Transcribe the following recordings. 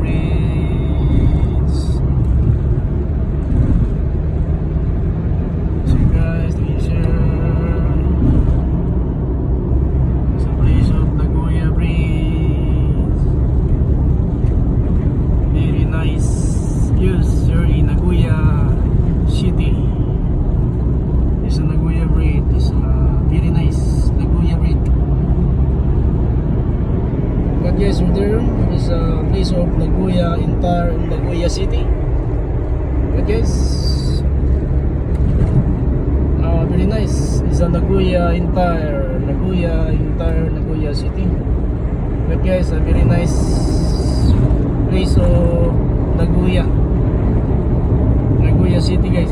Bridge. So guys, this is sa place of Nagoya Bridge. Very nice views here in Nagoya City. It's a Nagoya Bridge. It's a very nice Nagoya Bridge. But yes, there is a place of Nagoya, entire Nagoya City. But yes, very nice. It's a Nagoya Nagoya City. But yes, a very nice place of Nagoya City, guys.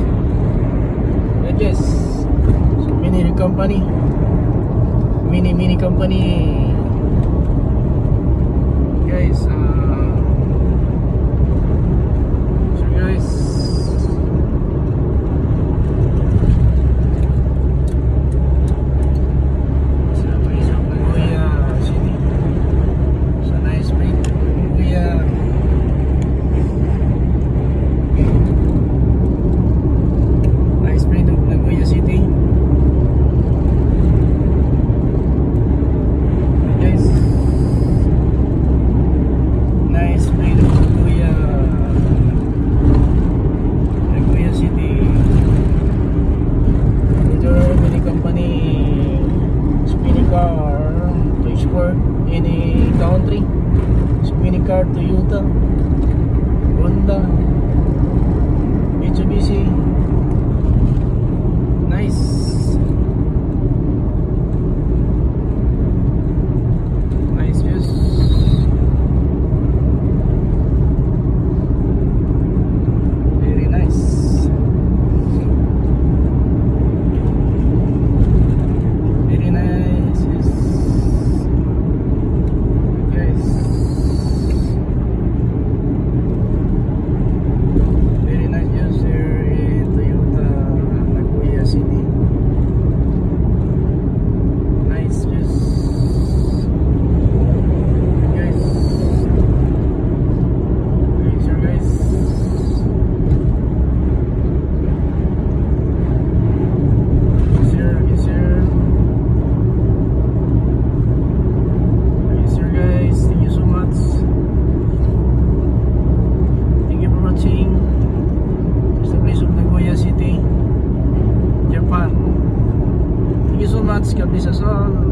But yes, so mini company, mini company. Guys, so guys, sa place of Nagoya City, sa nice place of Nagoya. Nice place of Nagoya City. Guys, nice place of Nagoya City. Major mini company, spinning car to export any country. Spinning car, Toyota, Honda, Mitsubishi. Nice. Nice views. Very nice. Very nice. Yes. Guys. Very nice views here in Toyota Nagoya City. Nice views. Guys. Thanks, guys. Yes, sir. Yes, sir, guys. Thank you so much. Thank you for watching. It's the place of Nagoya City, Japan. Thank you so much. God bless us all.